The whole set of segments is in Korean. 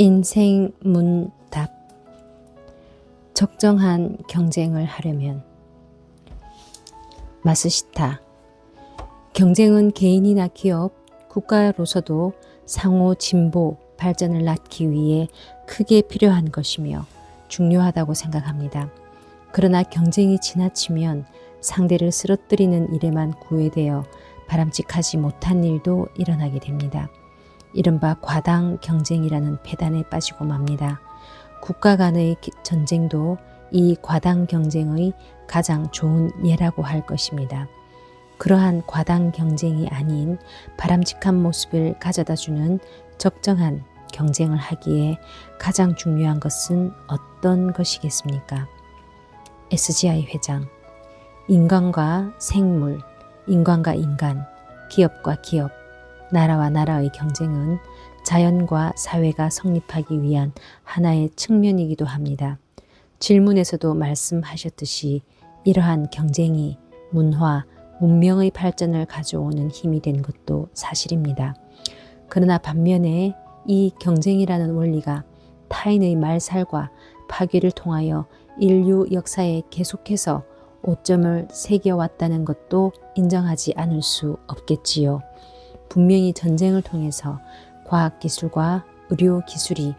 인생 문답. 적정한 경쟁을 하려면. 마스시타. 경쟁은 개인이나 기업, 국가로서도 상호 진보, 발전을 낳기 위해 크게 필요한 것이며 중요하다고 생각합니다. 그러나 경쟁이 지나치면 상대를 쓰러뜨리는 일에만 구애되어 바람직하지 못한 일도 일어나게 됩니다. 이른바 과당 경쟁이라는 폐단에 빠지고 맙니다. 국가 간의 전쟁도 이 과당 경쟁의 가장 좋은 예라고 할 것입니다. 그러한 과당 경쟁이 아닌 바람직한 모습을 가져다주는 적정한 경쟁을 하기에 가장 중요한 것은 어떤 것이겠습니까? SGI 회장. 인간과 생물, 인간과 인간, 기업과 기업, 나라와 나라의 경쟁은 자연과 사회가 성립하기 위한 하나의 측면이기도 합니다. 질문에서도 말씀하셨듯이 이러한 경쟁이 문화, 문명의 발전을 가져오는 힘이 된 것도 사실입니다. 그러나 반면에 이 경쟁이라는 원리가 타인의 말살과 파괴를 통하여 인류 역사에 계속해서 오점을 새겨왔다는 것도 인정하지 않을 수 없겠지요. 분명히 전쟁을 통해서 과학기술과 의료기술이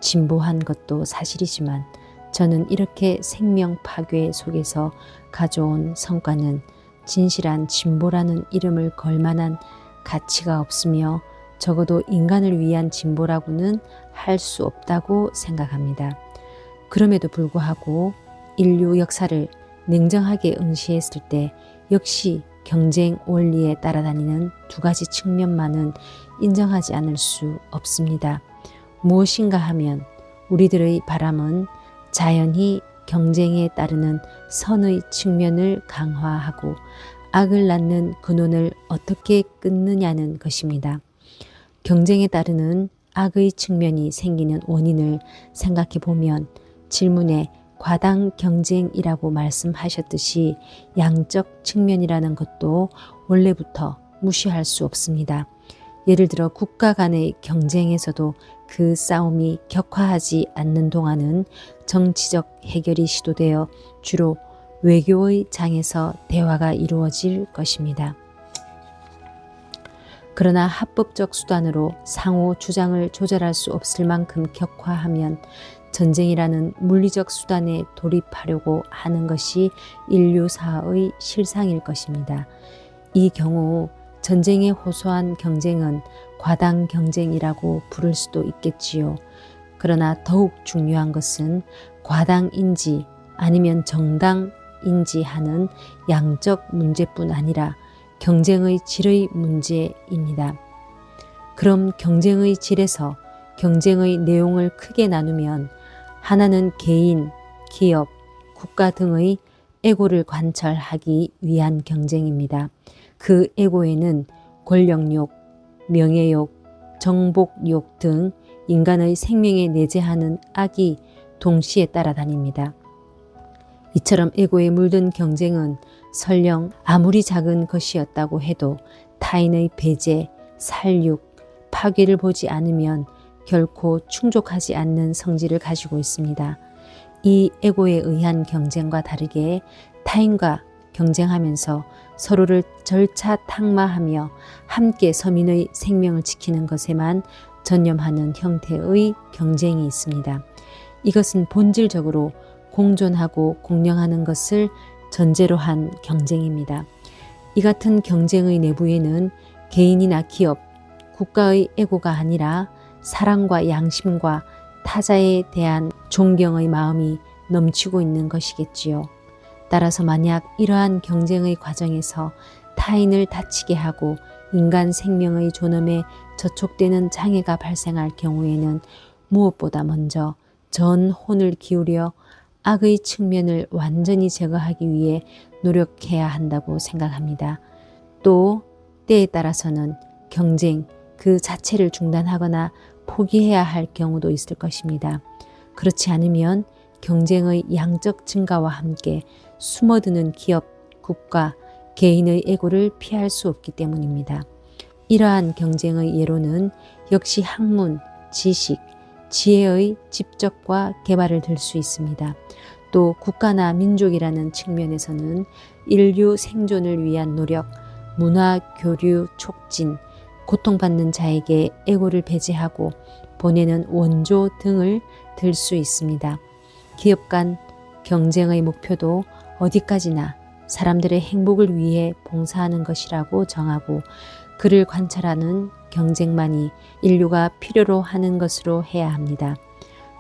진보한 것도 사실이지만 저는 이렇게 생명 파괴 속에서 가져온 성과는 진실한 진보라는 이름을 걸 만한 가치가 없으며 적어도 인간을 위한 진보라고는 할 수 없다고 생각합니다. 그럼에도 불구하고 인류 역사를 냉정하게 응시했을 때 역시 경쟁 원리에 따라다니는 두 가지 측면만은 인정하지 않을 수 없습니다. 무엇인가 하면 우리들의 바람은 자연히 경쟁에 따르는 선의 측면을 강화하고 악을 낳는 근원을 어떻게 끊느냐는 것입니다. 경쟁에 따르는 악의 측면이 생기는 원인을 생각해 보면 질문에 과당 경쟁이라고 말씀하셨듯이 양적 측면이라는 것도 원래부터 무시할 수 없습니다. 예를 들어 국가 간의 경쟁에서도 그 싸움이 격화하지 않는 동안은 정치적 해결이 시도되어 주로 외교의 장에서 대화가 이루어질 것입니다. 그러나 합법적 수단으로 상호 주장을 조절할 수 없을 만큼 격화하면 전쟁이라는 물리적 수단에 돌입하려고 하는 것이 인류사의 실상일 것입니다. 이 경우 전쟁에 호소한 경쟁은 과당 경쟁이라고 부를 수도 있겠지요. 그러나 더욱 중요한 것은 과당인지 아니면 정당인지 하는 양적 문제뿐 아니라 경쟁의 질의 문제입니다. 그럼 경쟁의 질에서 경쟁의 내용을 크게 나누면 하나는 개인, 기업, 국가 등의 에고를 관철하기 위한 경쟁입니다. 그 에고에는 권력욕, 명예욕, 정복욕 등 인간의 생명에 내재하는 악이 동시에 따라다닙니다. 이처럼 에고에 물든 경쟁은 설령 아무리 작은 것이었다고 해도 타인의 배제, 살육, 파괴를 보지 않으면 결코 충족하지 않는 성질을 가지고 있습니다. 이 에고에 의한 경쟁과 다르게 타인과 경쟁하면서 서로를 절차 탁마하며 함께 서민의 생명을 지키는 것에만 전념하는 형태의 경쟁이 있습니다. 이것은 본질적으로 공존하고 공령하는 것을 전제로 한 경쟁입니다. 이 같은 경쟁의 내부에는 개인이나 기업, 국가의 에고가 아니라 사랑과 양심과 타자에 대한 존경의 마음이 넘치고 있는 것이겠지요. 따라서 만약 이러한 경쟁의 과정에서 타인을 다치게 하고 인간 생명의 존엄에 저촉되는 장애가 발생할 경우에는 무엇보다 먼저 전 혼을 기울여 악의 측면을 완전히 제거하기 위해 노력해야 한다고 생각합니다. 또 때에 따라서는 경쟁 그 자체를 중단하거나 포기해야 할 경우도 있을 것입니다. 그렇지 않으면 경쟁의 양적 증가와 함께 숨어드는 기업, 국가, 개인의 에고를 피할 수 없기 때문입니다. 이러한 경쟁의 예로는 역시 학문, 지식, 지혜의 집적과 개발을 들 수 있습니다. 또 국가나 민족이라는 측면에서는 인류 생존을 위한 노력, 문화 교류 촉진, 고통받는 자에게 애고를 배제하고 보내는 원조 등을 들 수 있습니다. 기업 간 경쟁의 목표도 어디까지나 사람들의 행복을 위해 봉사하는 것이라고 정하고 그를 관찰하는 경쟁만이 인류가 필요로 하는 것으로 해야 합니다.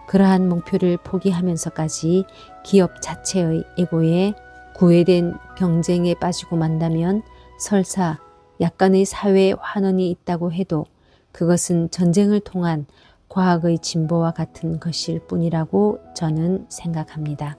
그러한 목표를 포기하면서까지 기업 자체의 에고에 구애된 경쟁에 빠지고 만다면 설사 약간의 사회 환원이 있다고 해도 그것은 전쟁을 통한 과학의 진보와 같은 것일 뿐이라고 저는 생각합니다.